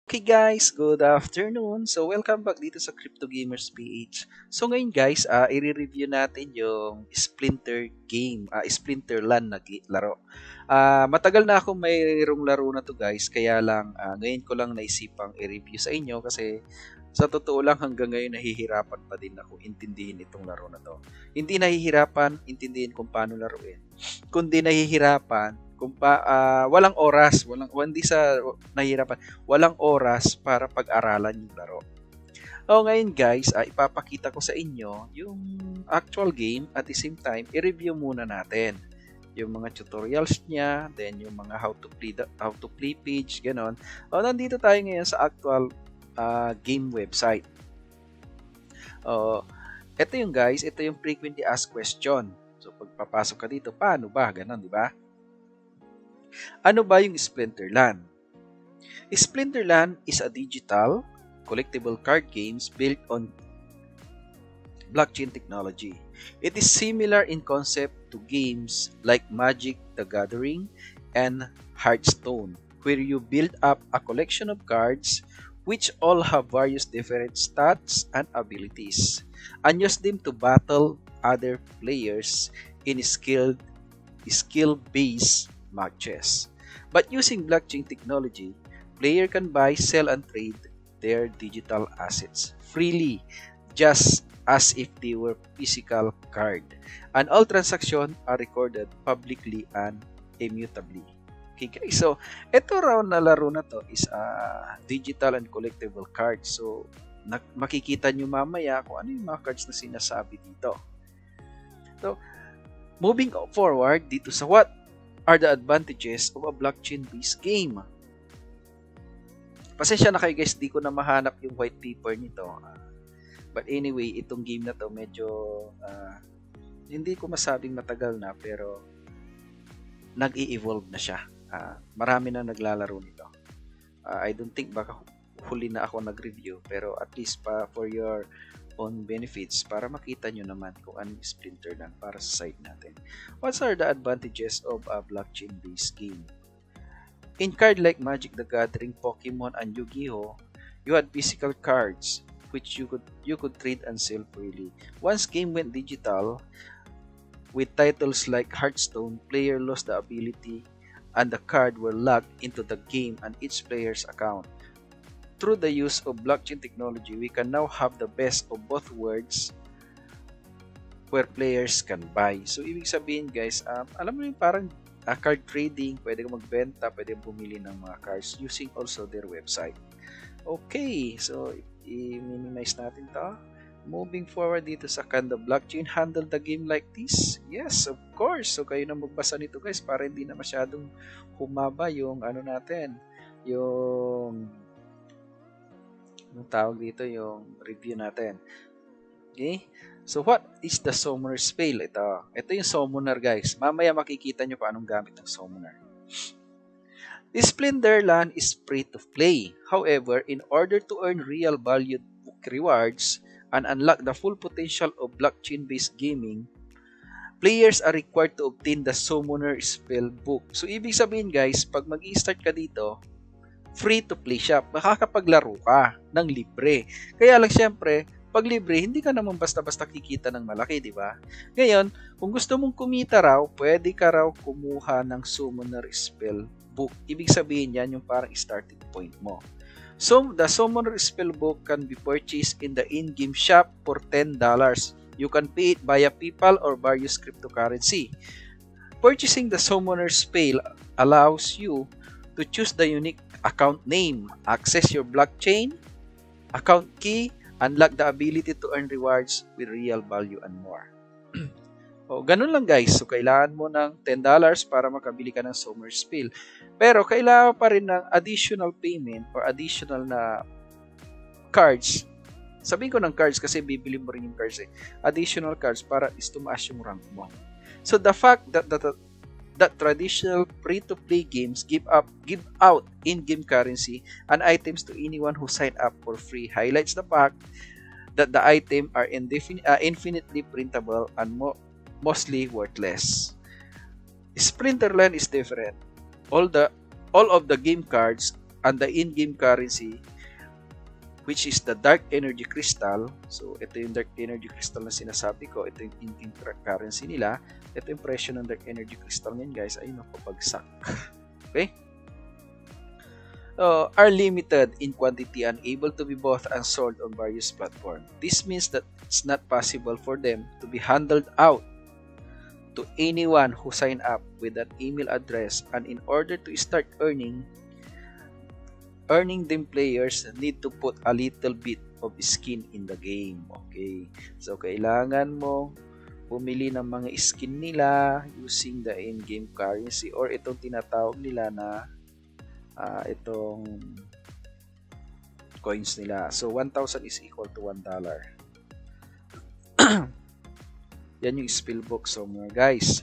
Okay guys, good afternoon. So welcome back dito sa Crypto Gamers PH. So ngayon guys, i-review natin yung Splinter game, Splinter Land na laro. Matagal na ako mayroong laro na to guys, kaya lang ngayon ko lang naisipang i-review sa inyo kasi sa totoo lang hanggang ngayon nahihirapan pa din ako intindihin itong laro na to. Hindi nahihirapan intindihin kung paano laruin, kundi nahihirapan kung walang oras, hindi sa nahihirapan, walang oras para pag-aralan yung laro. O ngayon guys, ipapakita ko sa inyo yung actual game at the same time, i-review muna natin yung mga tutorials niya, then yung mga how to play page, ganon. O nandito tayo ngayon sa actual game website. O ito yung guys, ito yung frequently asked question. So pagpapasok ka dito, paano ba? Ganon, di ba? Ano ba yung Splinterland? Splinterland is a digital, collectible card games built on blockchain technology. It is similar in concept to games like Magic the Gathering and Hearthstone, where you build up a collection of cards which all have various different stats and abilities, and use them to battle other players in skill-based matches. But using blockchain technology, player can buy, sell, and trade their digital assets freely, just as if they were physical card. And all transactions are recorded publicly and immutably. Okay guys, so ito raw na laro na to is a digital and collectible card. So makikita nyo mamaya kung ano yung mga cards na sinasabi dito. So moving forward dito sa what are the advantages of a blockchain-based game. Pasensya na kayo guys, di ko na mahanap yung white paper nito. But anyway, itong game na to medyo hindi ko masabing matagal na pero nag-i-evolve na siya. Marami na naglalaro nito. I don't think baka huli na ako nag-review pero at least for your on benefits para makita nyo naman kung anong Splinterland para sa site natin. What are the advantages of a blockchain-based game? In card like Magic the Gathering, Pokemon, and Yu-Gi-Oh, you had physical cards which you could trade and sell freely. Once game went digital, with titles like Hearthstone, player lost the ability and the card were locked into the game and each player's account. Through the use of blockchain technology, we can now have the best of both worlds where players can buy. So, ibig sabihin guys, alam mo yung parang card trading, pwede kang magbenta, pwede kang bumili ng mga cards using also their website. Okay, so i-minimize natin to. Moving forward dito sa can the blockchain handle the game like this? Yes, of course. So, kayo na magbasa nito guys para hindi na masyadong humaba yung ano natin, yung tawag dito yung review natin. Okay? So what is the summoner spell? Ito yung summoner guys. Mamaya makikita nyo paanong gamit ng summoner. This Splinterland is free to play. However, in order to earn real valued book rewards and unlock the full potential of blockchain-based gaming, players are required to obtain the summoner spell book. So ibig sabihin guys, pag mag-i-start ka dito, free to play siya. Makakapaglaro ka ng libre. Kaya lang syempre, pag libre, hindi ka naman basta-basta kikita ng malaki, di ba? Ngayon, kung gusto mong kumita raw, pwede ka raw kumuha ng Summoner Spell Book. Ibig sabihin yan yung parang starting point mo. So, the Summoner Spell Book can be purchased in the in-game shop for $10. You can pay it via PayPal or various cryptocurrency. Purchasing the Summoner Spell allows you to choose the unique account name, access your blockchain, account key, unlock the ability to earn rewards with real value and more. Ganun lang guys. So, kailangan mo ng $10 para makabili ka ng Summoner Spell. Pero, kailangan pa rin ng additional payment or additional na cards. Sabihin ko ng cards kasi bibili mo rin yung cards eh. Additional cards para tumaas yung rank mo. So, the fact that traditional free-to-play games give out in-game currency and items to anyone who sign up for free highlights the fact that the items are infinitely printable and mostly worthless. Splinterland is different. All of the game cards and the in-game currency, which is the dark energy crystal. So ito yung dark energy crystal na sinasabi ko, ito yung in-game currency nila. Ito yung presyo ng dark energy crystal ngayon guys, ayun ako, pabagsak. Okay, are limited in quantity and able to be bought and sold on various platforms. This means that it's not possible for them to be handled out to anyone who sign up with an email address, and in order to start earning them, players need to put a little bit of skin in the game. Okay, so kailangan mo pumili ng mga skin nila using the in-game currency or itong tinatawag nila na itong coins nila. So 1,000 is equal to $1. Yan yung spellbook somewhere guys.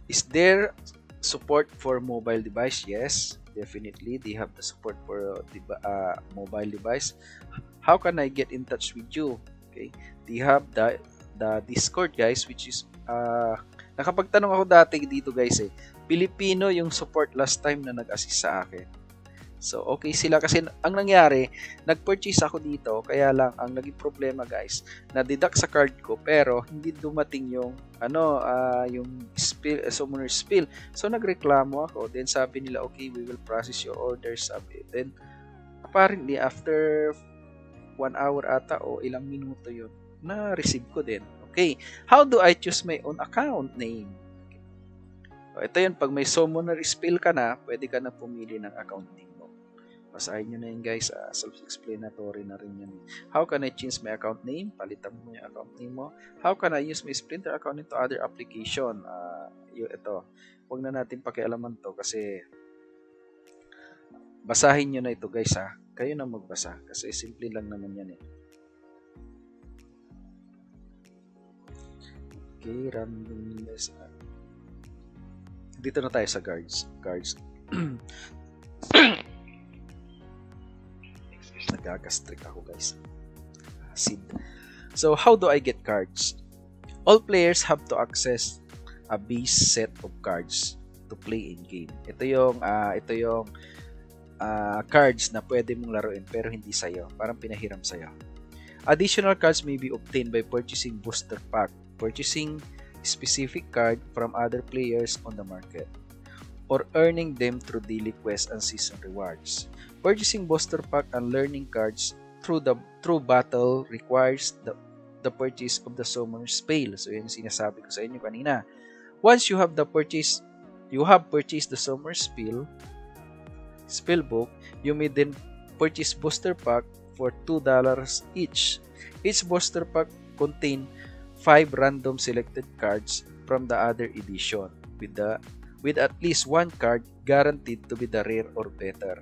Is there support for mobile device? Yes, definitely they have the support for mobile device. How can I get in touch with you? Okay, they have the Discord guys, which is nakapagtanong ako dati dito guys Pilipino yung support last time na nag-assist sa akin. So okay sila kasi ang nangyari, nag-purchase ako dito, kaya lang ang naging problema guys, na-deduct sa card ko pero hindi dumating yung yung spill, summoner spill. So nagreklamo ako, then sabi nila okay, we will process your order, sabi. Then apparently after 1 hour ata o ilang minuto yun, na-receive ko din. Okay, how do I choose my own account name? Ito yun, pag may summoner spill ka na, pwede ka na pumili ng account name mo. Basahin nyo na yun guys, self-explanatory na rin yun. How can I change my account name? Palitan mo yung account name mo. How can I use my Splinter account into other application? Ito, huwag na natin pakialaman to kasi basahin nyo na ito guys Kayo na magbasa kasi simple lang naman yan Okay, randomness. Dito na tayo sa cards. Nagagastric ako guys. Acid. So how do I get cards? All players have to access a base set of cards to play in game. Ito yung cards na pwede mong laruin pero hindi sa'yo. Parang pinahiram sa'yo. Additional cards may be obtained by purchasing booster pack, purchasing specific card from other players on the market, or earning them through daily quests and season rewards. Purchasing booster pack and learning cards through battle requires the purchase of the Summoner's Spell. So yun yung sinasabi ko sa inyo kanina. Once you have purchased the Summoner's Spellbook, you may then purchase booster pack for $2 each. Each booster pack contain 5 random selected cards from the other edition with at least one card guaranteed to be the rare or better.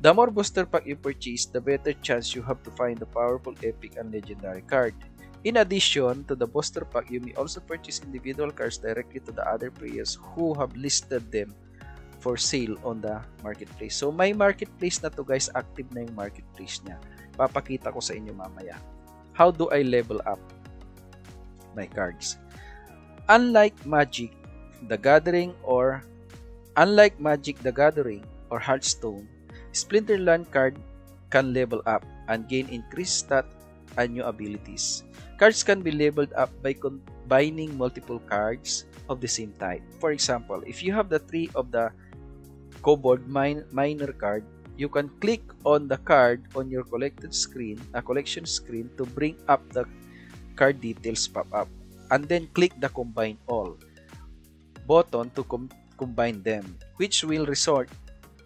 The more booster pack you purchase, the better chance you have to find the powerful epic and legendary card. In addition to the booster pack, you may also purchase individual cards directly to the other players who have listed them for sale on the marketplace. So may marketplace na to guys, active na yung marketplace niya. Papakita ko sa inyo mamaya. How do I level up my cards? Unlike Magic the Gathering or Hearthstone, Splinterland card can level up and gain increased stat and new abilities. Cards can be leveled up by combining multiple cards of the same type. For example, if you have the 3 of the Kobold Miner card, you can click on the card on your collection screen to bring up the card details pop up, and then click the Combine All button to combine them, which will result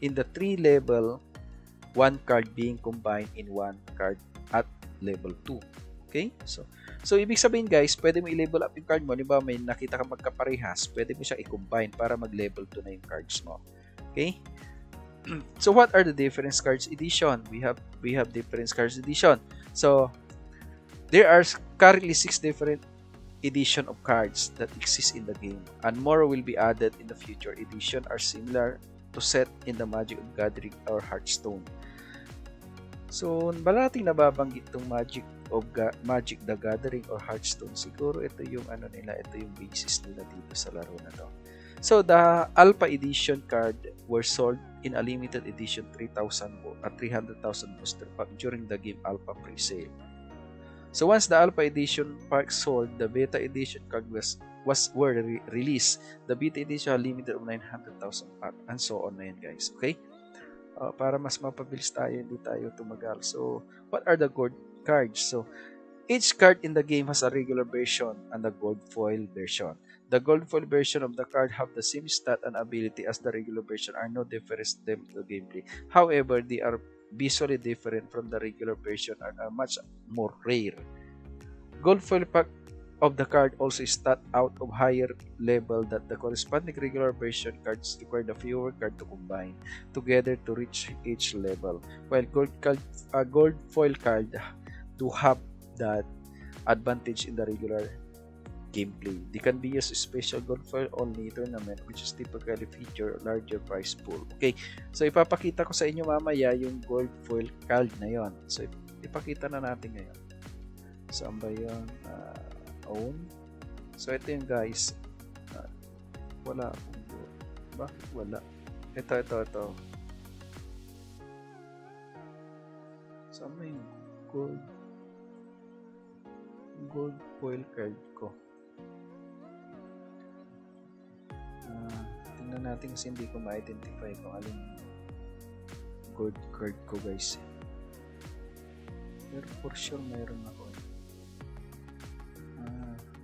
in the 3 level 1 card being combined in 1 card at level 2. Okay? So ibig sabihin guys, pwede mo i-level up yung card mo. Diba may nakita ka magkaparehas, pwede mo siyang i-combine para mag-level 2 na yung cards mo. Okay? So what are the different cards edition? We have different cards edition. So there are currently 6 different edition of cards that exist in the game, and more will be added in the future. Edition are similar to set in the Magic the Gathering or Hearthstone. So balating nababanggit tong Magic the Gathering or Hearthstone. Siguro ito yung ito yung basis nila dito sa laro na to. So the Alpha Edition card were sold in a limited edition 300,000 booster pack during the game Alpha pre-sale. So once the Alpha Edition pack sold, the Beta Edition card were released. The Beta Edition limited of 900,000 pack and so on na yan, guys. Okay? Para mas mapabilis tayo, hindi tayo tumagal. So, what are the gold cards? So, each card in the game has a regular version and a gold foil version. The gold foil version of the card have the same stat and ability as the regular version are no difference them to gameplay. However, they are visually different from the regular version and are much more rare. Gold foil pack of the card also start out of higher level that the corresponding regular version cards require the fewer card to combine together to reach each level, while gold foil card do have that advantage in the regular gameplay. They can be used special gold foil only tournament which is typically feature larger prize pool. Okay, so ipapakita ko sa inyo mamaya yung gold foil card na yon. So ipakita na natin ngayon. Saan ba yun? Own. So ito yung guys. Wala akong gold. Bakit wala? Ito. Saan ba yung gold foil card ko? Tingnan natin kasi hindi ko ma-identify kung alin gold card ko, guys. Pero for sure mayroon ako.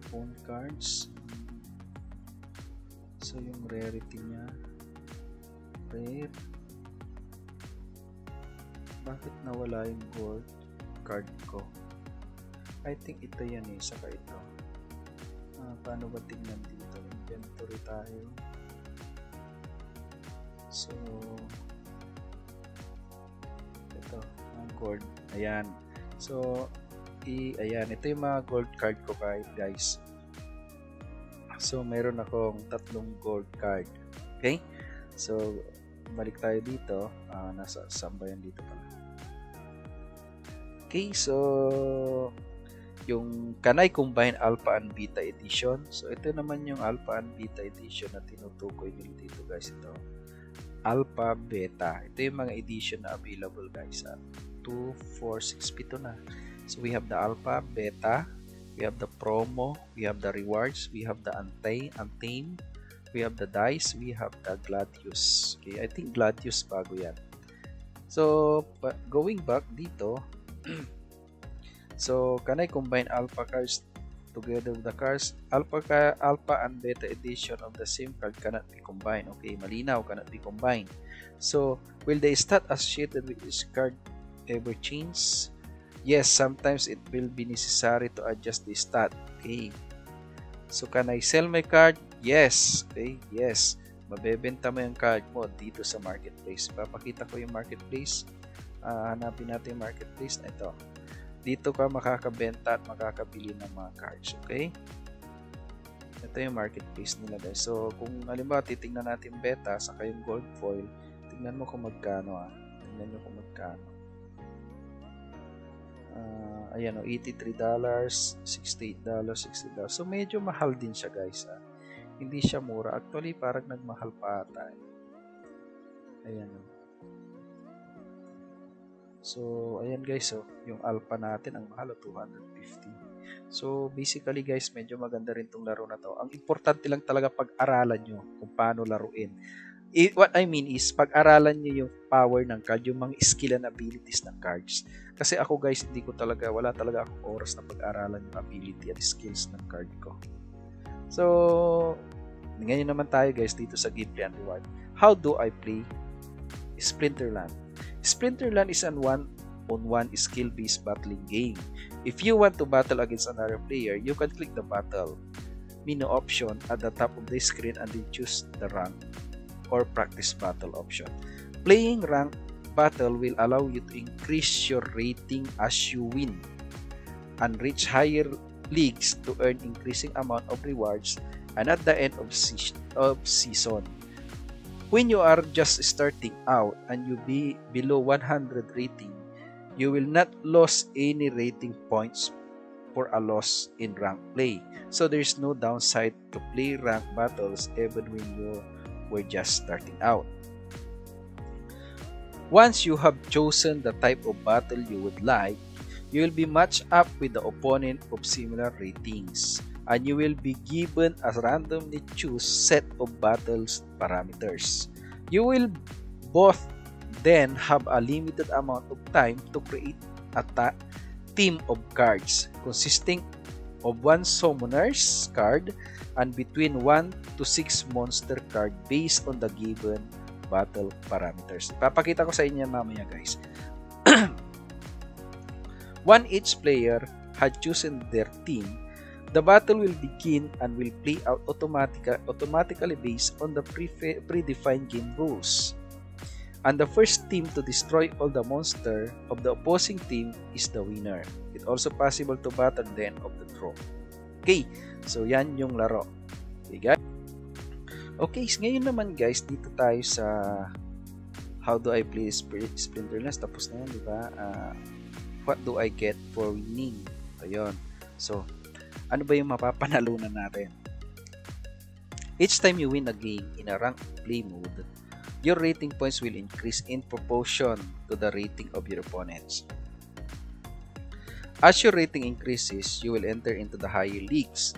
Phone cards. So yung rarity niya rare. Bakit nawala yung gold card ko? I think ito yan saka ito. Paano ba tingnan dito? Inventory tayo. So ito ang gold. Ayan. So ayan, ito yung mga gold card ko, guys. So meron akong 3 gold card. Okay? So balik tayo dito. Nasa sambayan dito pala. Okay, so yung Kanai Combine Alpha and Beta Edition. So ito naman yung Alpha and Beta Edition na tinutukoy nyo dito, guys. Ito Alpha, Beta. Ito yung mga edition na available, guys. 2, 4, 6, 7 na. So we have the Alpha, Beta, we have the Promo, we have the Rewards, we have the Untamed, we have the Dice, we have the Gladius. Okay, I think Gladius bago yan. So going back dito, so can I combine Alpha cards together with the cards? Alpha and Beta edition of the same card cannot be combined. Okay, malinaw, cannot be combined. So will the stat associated with each card ever change? Yes, sometimes it will be necessary to adjust the stat. Okay. So can I sell my card? Yes. Okay. Yes. Mabebenta mo yung card mo dito sa marketplace. Papakita ko yung marketplace. Hanapin natin yung marketplace na ito. Dito ka makakabenta at makakabili ng mga cards. Okay. Ito yung marketplace nila, guys. So kung halimbawa titingnan natin beta saka yung gold foil, tingnan mo kung magkano. Tingnan nyo kung magkano. Ayan o, $83, $68, $60. So medyo mahal din siya, guys. Hindi siya mura. Actually, parang nagmahal pa ata. Ayan o. So, ayan guys, yung alpha natin, ang mahal, 250. So, basically guys, medyo maganda rin tong laro na to. Ang importante lang talaga pag-aralan nyo kung paano laruin. What I mean is, pag-aralan nyo yung power ng card, yung mga skill and abilities ng cards. Kasi ako guys, wala talaga akong oras na pag-aralan yung ability at skills ng card ko. So, ngayon naman tayo guys dito sa gameplay and reward. How do I play Splinterland? Splinterland is an one-on-one skill-based battling game. If you want to battle against another player, you can click the battle menu option at the top of the screen and then choose the rank or practice battle option. Playing ranked battle will allow you to increase your rating as you win and reach higher leagues to earn increasing amount of rewards and at the end of season. When you are just starting out and you be below 100 rating, you will not lose any rating points for a loss in rank play. So there's no downside to play rank battles even when you were just starting out. Once you have chosen the type of battle you would like, you will be matched up with the opponent of similar ratings, and you will be given a randomly choose set of battles parameters. You will both then have a limited amount of time to create a team of cards consisting of 1 summoner's card and between 1 to 6 monster card based on the given battle parameters. Papakita ko sa inyo mamaya, guys. Once each player had chosen their team, the battle will begin and will play out automatically based on the predefined game rules. And the first team to destroy all the monster of the opposing team is the winner. It's also possible to battle the end of the draw. Okay, so yan yung laro. Okay, guys. Okay, ngayon naman guys, dito tayo sa how do I play Splinterlands. Tapos na yan, di ba? What do I get for winning? Ayun. So, ano ba yung mapapanalunan natin? Each time you win a game in a ranked play mode, your rating points will increase in proportion to the rating of your opponents. As your rating increases, you will enter into the higher leagues.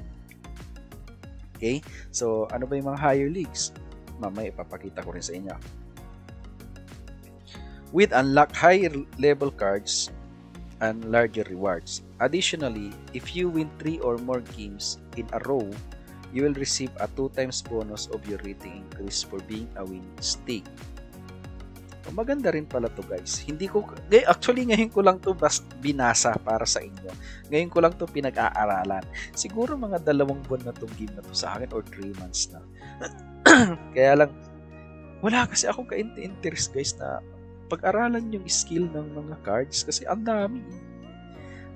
Okay? So, ano ba yung mga higher leagues? Mamaya ipapakita ko rin sa inyo. With unlock higher level cards and larger rewards. Additionally, if you win 3 or more games in a row, you will receive a 2 times bonus of your rating increase for being a winning stake. So, maganda rin pala to guys. Actually ngayon ko lang to binasa para sa inyo. Ngayon ko lang to pinag-aaralan. Siguro mga 2 buwan na tong game na to sa akin or 3 months na. Kaya lang, wala kasi ako ka-interest guys na pag-aralan yung skill ng mga cards kasi ang dami.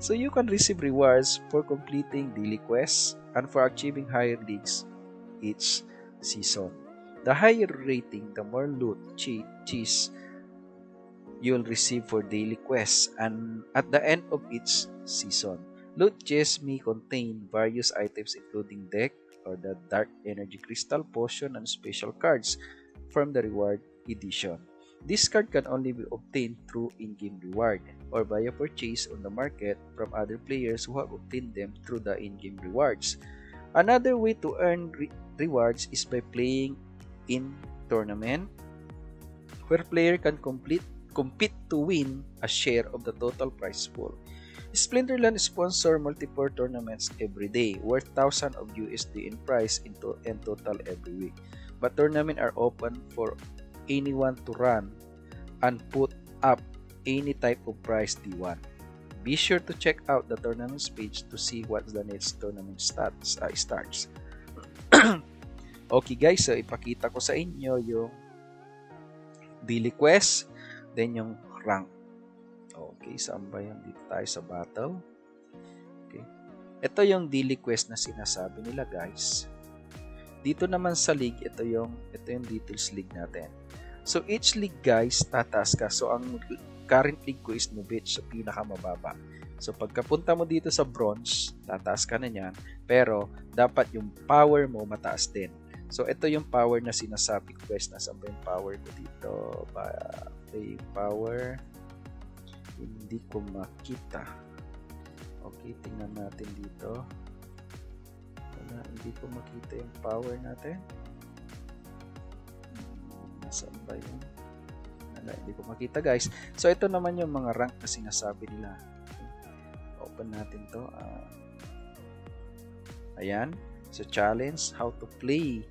So you can receive rewards for completing daily quests and for achieving higher leagues each season. The higher rating, the more loot cheese you'll receive for daily quests and at the end of each season. Loot chests may contain various items including deck or the dark energy crystal, potion, and special cards from the reward edition. This card can only be obtained through in-game reward or via purchase on the market from other players who have obtained them through the in-game rewards. Another way to earn rewards is by playing in tournament where player can compete to win a share of the total prize pool. Splinterland sponsor multiple tournaments every day worth thousands of USD in prize in total every week. But tournaments are open for anyone to run and put up any type of prize they want. Be sure to check out the tournaments page to see what the next tournament starts. Okay guys, so ipakita ko sa inyo yung daily quest, then yung rank. Okay, saan ba yan? Dito tayo sa battle. Okay. Ito yung daily quest na sinasabi nila guys. Dito naman sa league, ito yung details league natin. So each league guys, tataas ka. So ang current league ko is Nubit, so pinakamababa. So pagkapunta mo dito sa bronze, tataas ka na yan. Pero dapat yung power mo mataas din. So ito yung power na sinasabi quest. Nasaan ba yung power ko dito? Play power. Hindi ko makita. Okay, tingnan natin dito. Wala, hindi ko makita yung power natin. Nasaan ba yun? Wala, hindi ko makita guys. So ito naman yung mga rank na sinasabi nila. Okay. Open natin to. Ayan. So challenge, how to play,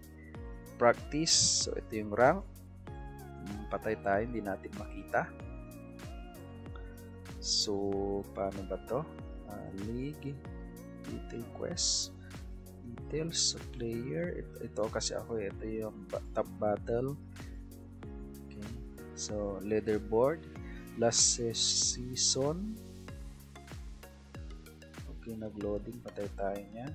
practice. So ito yung rank. Patay tayo, hindi natin makita. So paano ba to? League, detail quest, details of player. Ito kasi ako, ito yung top battle. Okay. So leaderboard, last season. Okay, nag-loading, patay tayo niyan.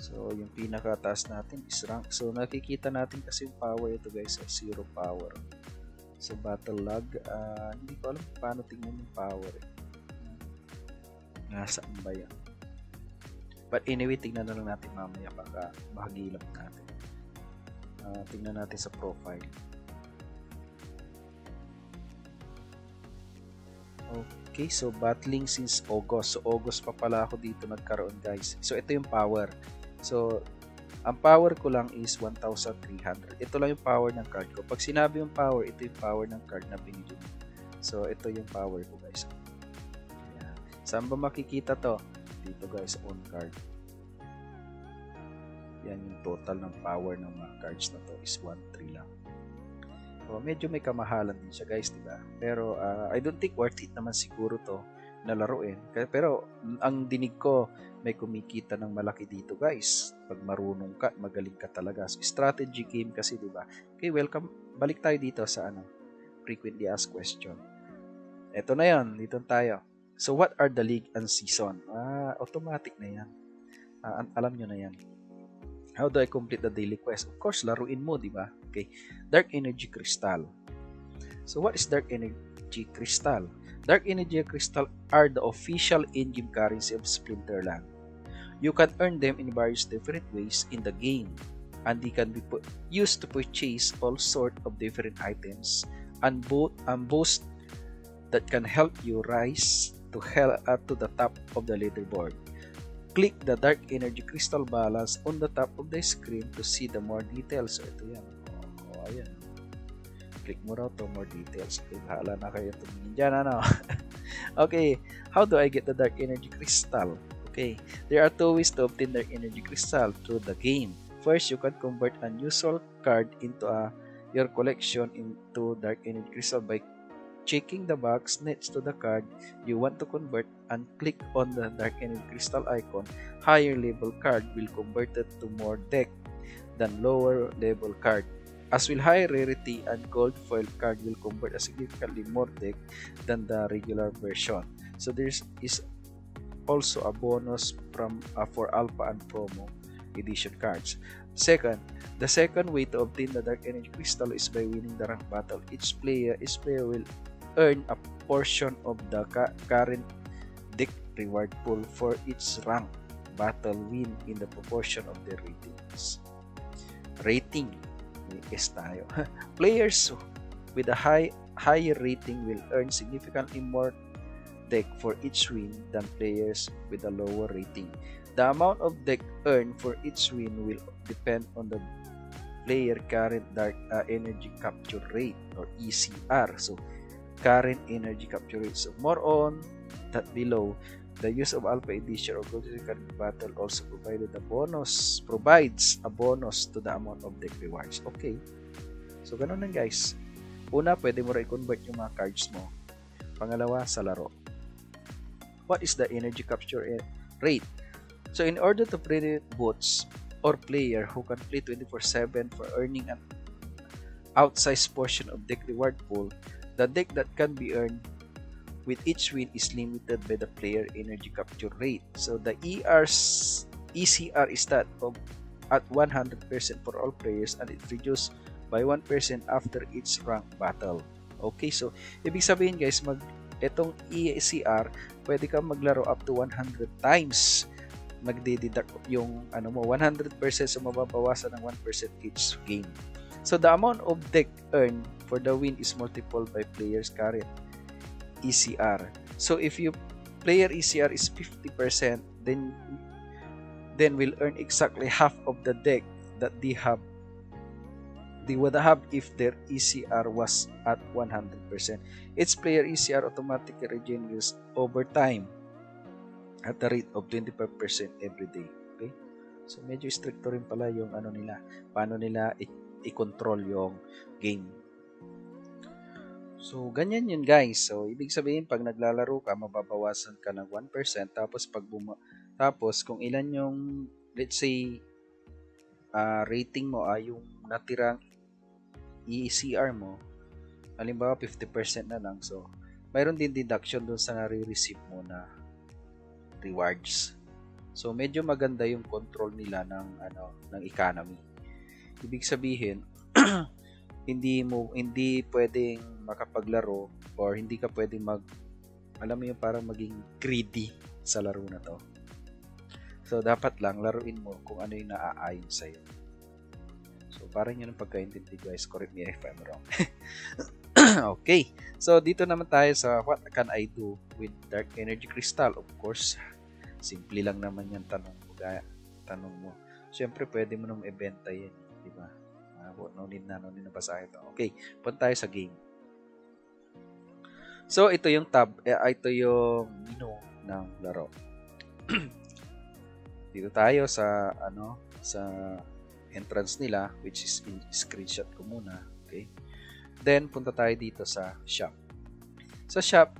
So yung pinakataas natin is rank. So nakikita natin kasi yung power ito guys, 0 power. So battle log, hindi ko alam paano tingnan yung power. Nasaan ba yan? But anyway, tingnan na lang natin mamaya baka mahagilap natin. Tingnan natin sa profile. Okay, so battling since August. So August pa pala ako dito nagkaroon, guys. So ito yung power. So ang power ko lang is 1,300. Ito lang yung power ng card ko. Pag sinabi yung power, ito yung power ng card na binili mo. So ito yung power ko, guys. Ayan. Saan ba makikita to? Dito, guys, on card. Yan yung total ng power ng mga cards na to is 1,300 lang. So, medyo may kamahalan din siya, guys, diba? Pero I don't think worth it naman siguro to na laruin. Pero ang dinig ko, may kumikita ng malaki dito, guys. Pag marunong ka, magaling ka talaga. So, strategy game kasi, diba? Okay, welcome. Balik tayo dito sa frequently asked question. Ito na yan. Dito tayo. So, what are the league and season? Automatic na yan. Alam nyo na yan. How do I complete the daily quest? Of course, laruin mo, di ba? Okay. Dark Energy Crystal. So, what is Dark Energy Crystal? Dark Energy Crystal are the official in-game currency of Splinterland. You can earn them in various different ways in the game, and they can be used to purchase all sort of different items and boost that can help you rise to the top of the leaderboard. Click the Dark Energy Crystal balance on the top of the screen to see the more details. So, ito yan. Ayan. Click mo raw to more details. Okay, bahala na kayo tumingin dyan, ano? Okay, how do I get the Dark Energy Crystal? Okay, there are two ways to obtain Dark Energy Crystal through the game. First, you can convert an unusual card into your collection into Dark Energy Crystal by checking the box next to the card you want to convert and click on the Dark Energy Crystal icon. Higher level card will convert it to more deck than lower level card. As will high rarity and gold foil card will convert a significantly more deck than the regular version. So there is also a bonus from for Alpha and Promo edition cards. Second, the second way to obtain the Dark Energy Crystal is by winning the rank battle. Each player will earn a portion of the current deck reward pool for each rank battle win in the proportion of their ratings. Rating. Yes tayo. Players with a higher rating will earn significantly more deck for each win than players with a lower rating. The amount of deck earned for each win will depend on the player current Dark Energy Capture Rate or ECR. So, current energy capture rate. So, more on that below. The use of Alpha Edition or Gold Card Battle also provides a bonus to the amount of deck rewards. Okay. So, ganun lang, guys. Una, pwede mo rin i-convert yung mga cards mo. Pangalawa, sa laro. What is the energy capture rate? So, in order to predict bots or player who can play 24/7 for earning an outsized portion of deck reward pool, the deck that can be earned with each win is limited by the player energy capture rate. So the ECR is that of at 100% for all players and it reduced by 1% after each rank battle. Okay, so ibig sabihin, guys, itong ECR, pwede kang maglaro up to 100 times. Magde-deduct yung 100%, so mababawasan ng 1% each game. So the amount of deck earned for the win is multiplied by player's current ECR. So if your player ECR is 50%, then will earn exactly half of the deck that they would have if their ECR was at 100%. Each player ECR automatically regenerates over time at the rate of 25% every day. Okay? So medyo stricto rin pala yung nila, paano nila i-control yung game. So ganyan yun, guys. So ibig sabihin, pag naglalaro ka, mababawasan ka ng 1%, tapos tapos kung ilan yung, let's say, rating mo, yung natirang ECR mo, halimbawa 50% na lang, so mayroon din deduction dun sa nare-receive mo na rewards. So medyo maganda yung control nila ng economy. Ibig sabihin, hindi pwedeng makapaglaro or hindi ka pwedeng alam mo yung parang maging greedy sa laro na to. So, dapat lang laruin mo kung ano yung naaayon sa'yo. So, parang yun ang pagkaintindi guys. Correct me if I'm wrong. Okay. So, dito naman tayo sa what can I do with Dark Energy Crystal? Of course, simple lang naman yung tanong mo. Siyempre, pwede mo naman ibenta yan. Diba? No need na basahin ito. Okay. Punta tayo sa game. So, ito yung tab. Ito yung menu ng laro. Dito tayo sa sa entrance nila, which is screenshot ko muna. Okay? Then punta tayo dito sa shop. Sa shop,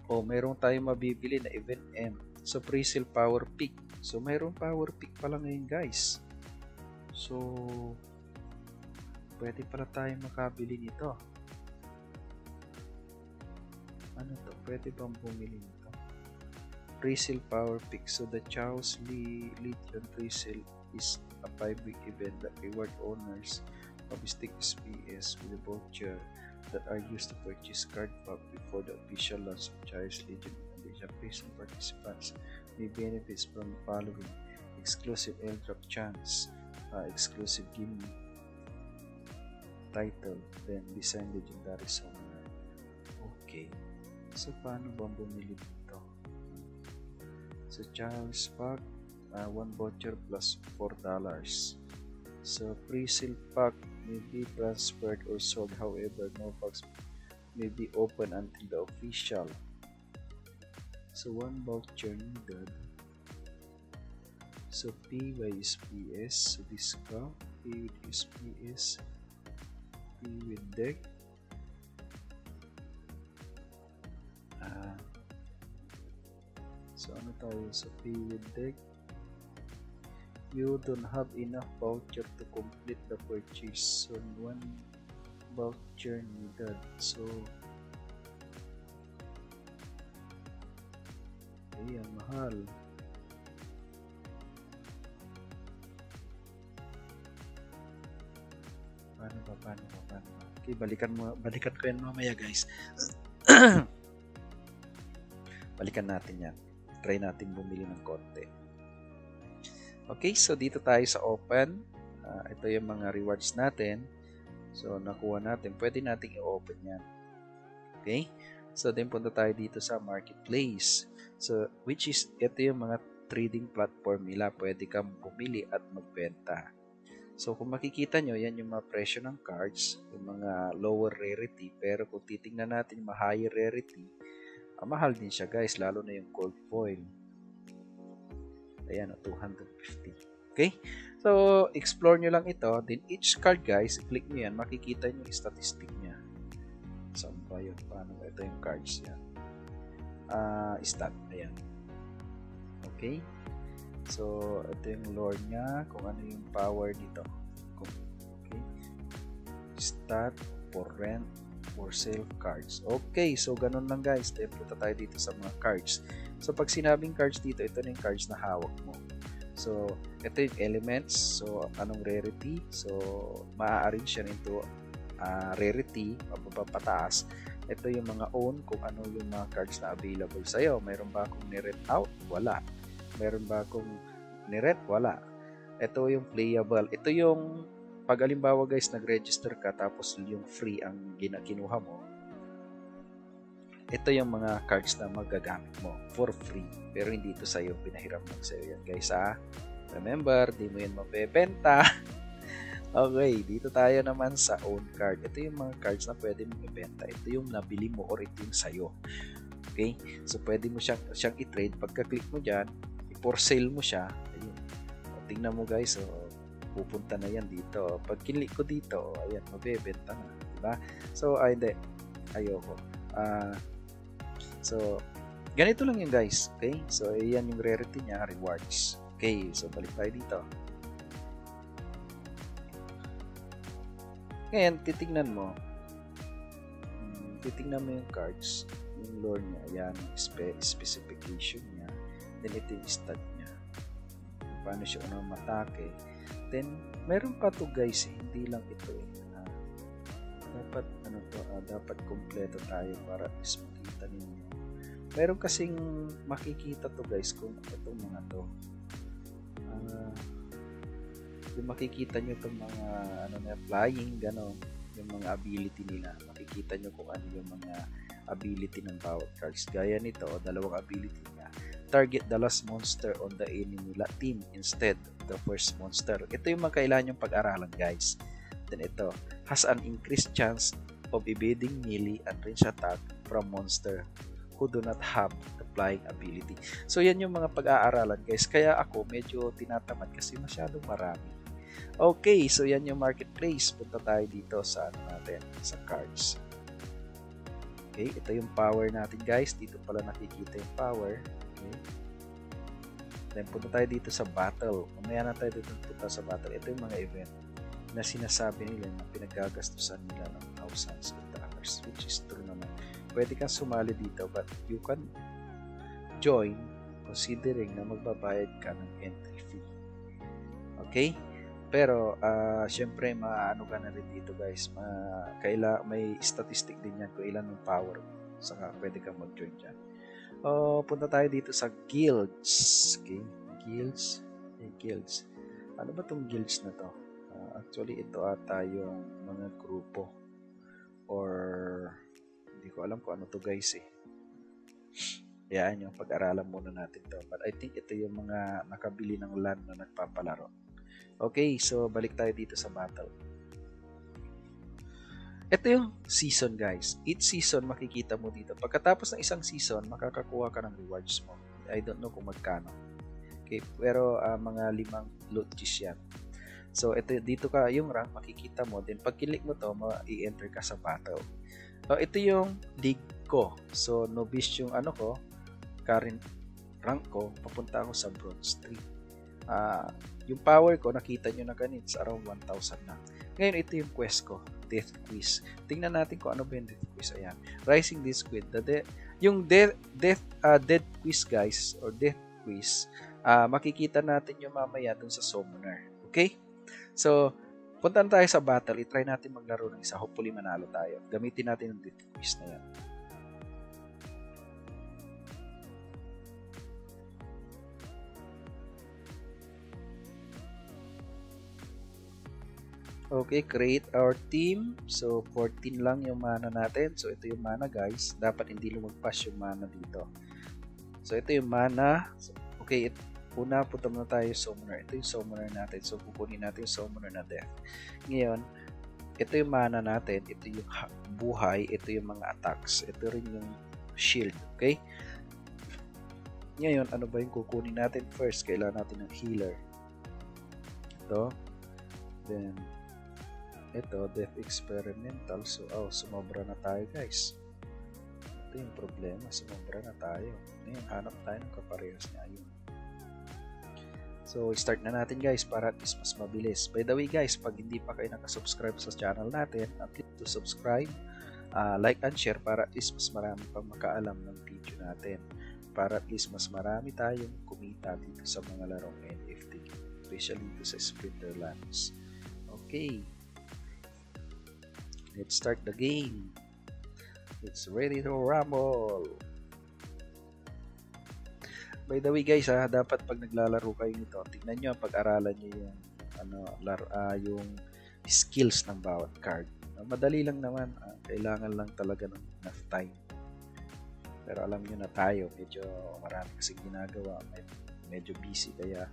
mayroon tayong mabibili na event M. So pre-sale power pick. So mayroong power pick pala ngayon, guys. So pwede pala tayong makabili nito. Ano to? Pwede bang bumili nito? Pre-sale power pick. So the Chaos Legion pre-sale is a 5-week event that reward owners of Stick SPS with a voucher that are used to purchase card pack before the official launch of Chaos Legion. And the pre-sale participants may benefit from the following: exclusive airdrop chance, exclusive game title, then design legendary summoner. Okay. So paano bang bumili dito? So Charles Pack, 1 voucher plus $4. So pre-sale pack may be transferred or sold, however no packs may be open until the official. So 1 voucher needed. So P by SPS, so discount, P with SPS, P with deck. So ano tayo sa P with deck? You don't have enough voucher to complete the purchase. So 1 voucher needed. So ayan, mahal. Paano? Okay, balikan ko yan mamaya, guys. Balikan natin yan. Try natin bumili ng konti. Okay, so dito tayo sa open. Ito yung mga rewards natin. So, nakuha natin. Pwede natin i-open yan. Okay? So, then punta tayo dito sa marketplace. So, which is, ito yung mga trading platform nila. Pwede kang bumili at magbenta. So, kung makikita nyo, yan yung mga presyo ng cards. Yung mga lower rarity. Pero kung titingnan natin yung mga higher rarity, mahal din siya, guys, lalo na yung gold foil. Ayan, 250. Okay? So, explore nyo lang ito. Then, each card, guys, click nyo yan, makikita nyo yung statistic niya. Saan ba yun? Paano? Ito yung cards yan. Stat. Ayan. Okay? So, ito yung lore niya, kung ano yung power dito. Okay? Stat, for rent, for sale cards. Okay, so ganun lang, guys. Then punta tayo dito sa mga cards. So pag sinabing cards dito, ito na yung cards na hawak mo. So ito yung elements. So anong rarity? So maa-arrange siya into rarity, pataas. Ito yung mga own, kung ano yung mga cards na available sa'yo. Mayroon ba akong ni-rent out? Wala. Mayroon ba akong ni-rent? Wala. Ito yung playable. Ito yung pag alimbawa, guys, nag-register ka tapos yung free ang kinuha mo, ito yung mga cards na magagamit mo for free. Pero hindi ito sa'yo, pinahiram lang sa'yo yan, guys, ha? Remember, di mo yun mabebenta. Okay, dito tayo naman sa own card. Ito yung mga cards na pwede mong ibenta. Ito yung nabili mo or ito yung sa'yo. Okay? So, pwede mo siyang i-trade. Pagka-click mo dyan, i-for sale mo siya. Ayun. Tingnan mo, guys, so pupunta na yan dito. Pag kinlik ko dito, ayan, mabebenta na, diba? So, hindi. Ayoko. So, ganito lang yung, guys. Okay? So, ayan yung rarity niya, rewards. Okay, so balik tayo dito. Ngayon, titignan mo yung cards, yung lore niya, ayan, specification niya, then ito yung stat niya, paano siya unang matake. Then, meron pa to, guys, hindi lang ito dapat kompleto tayo para makita ninyo meron kasing makikita to guys kung itong mga to. Yung makikita nyo itong mga ano na flying, gano'n, yung mga ability nila. Makikita nyo kung ano yung mga ability ng bawat cards. Gaya nito, dalawang ability niya. Target the last monster on the enemy team instead of the first monster. Ito yung mga kailangan yung pag-aralan guys. Then ito, has an increased chance of evading melee and range attack from monster who do not have the flying ability. So yan yung mga pag-aaralan guys. Kaya ako medyo tinatamad kasi masyadong marami. Okay, so yan yung marketplace. Punta tayo dito sa ano natin, sa cards. Okay, ito yung power natin guys. Dito pala nakikita yung power. Okay. Then punta tayo dito sa battle. Mamaya na tayo dito punta sa battle. Ito yung mga event na sinasabi nila na pinagagastusan nila ng thousands of dollars, which is true naman. Pwede kang sumali dito but you can join considering na magbabayad ka ng entry fee. Okay? Pero syempre maano ka na rin dito guys, may statistic din yan kung ilan yung power mo, saka pwede kang mag-join dyan. Punta tayo dito sa guilds. Okay? Guilds. Ano ba tong guilds na to? Actually ito ata yung mga grupo, or hindi ko alam kung ano to guys eh. Yan yung pag-aralan muna natin to, but I think ito yung mga nakabili ng land na nagpapalaro. Okay, so balik tayo dito sa battle. Ito yung season guys. Each season makikita mo dito. Pagkatapos ng isang season, makakakuha ka ng rewards mo. I don't know kung magkano. Okay, pero mga 5 loot cheese yan. So ito dito ka yung rank makikita mo. Then pag kilik mo to, i-enter ka sa battle. Ito yung league ko. So novice yung ano ko, current rank ko, papunta ako sa bronze 3. Yung power ko, nakita nyo na ganit, sa around 1,000 na. Ngayon, ito yung quest ko, Death Quiz. Tingnan natin kung ano ba yung Death Quiz. Ayan, Rising the Squid. Yung Death Quiz guys, or Death Quiz, makikita natin yung mamaya dun sa Summoner. Okay? So, punta tayo sa battle. I-try natin maglaro ng isa. Hopefully, manalo tayo. Gamitin natin yung Death Quiz na yan. Okay, create our team. So, 14 lang yung mana natin. So, ito yung mana guys. Dapat hindi lumagpas yung mana dito. So, ito yung mana. Okay, una punta muna tayo yung Summoner. Ito yung Summoner natin. So, kukunin natin yung Summoner na Death. Ngayon, ito yung mana natin. Ito yung buhay. Ito yung mga attacks. Ito rin yung shield. Okay? Ngayon, ano ba yung kukunin natin first? Kailangan natin ng healer. Ito. Then, ito, Death Experimental. So, sumobra na tayo guys. Ito yung problema, sumobra na tayo. Ngayon, hanap tayo ng kaparehas niya. Ayun. So, start na natin guys para at least mas mabilis. By the way guys, pag hindi pa kayo nakasubscribe sa channel natin, at least to subscribe, like and share para at least mas marami pang makaalam ng video natin. Para at least mas marami tayong kumita dito sa mga larong NFT. Especially dito sa Splinterlands. Okay. Let's start the game. It's ready to rumble. By the way guys, dapat pag naglalaro kayo nito, tingnan nyo, pag-aralan nyo yung yung skills ng bawat card. Madali lang naman, kailangan lang talaga ng enough time. Pero alam nyo na tayo, medyo marami kasi ginagawa, medyo busy, kaya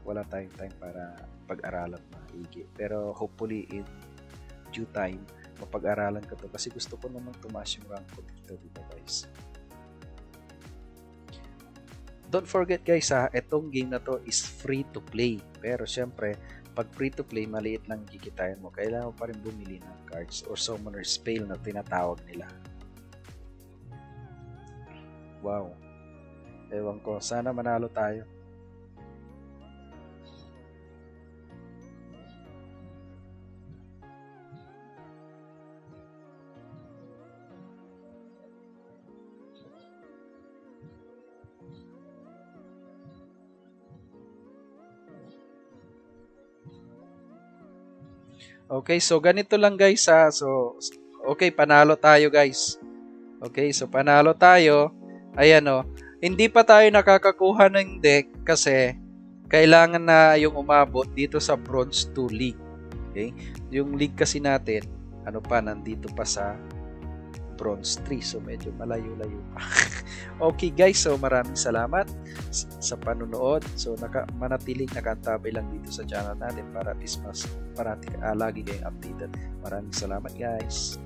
wala tayong time para pag-aralan maigi. Pero hopefully in due time, mapag-aralan ko to kasi gusto ko naman tumaas yung rank ko dito guys. Don't forget guys itong game na to is free to play. Pero syempre, pag free to play, maliit lang kikitain mo. Kailangan mo pa rin bumili ng cards or Summoner's Spell na tinatawag nila. Wow. Ewan ko, sana manalo tayo. Okay, so ganito lang guys So, okay, panalo tayo guys. Okay, so panalo tayo. Ayan o. Hindi pa tayo nakakakuha ng deck kasi kailangan na yung umabot dito sa Bronze 2 League. Okay? Yung league kasi natin, ano pa, nandito pa sa Bronze 3. So, medyo malayo-layo pa. Okay guys, so maraming salamat sa panunood. So, manatiling nakantabay lang dito sa channel natin para at least mas lagi kayong updated. Maraming salamat guys.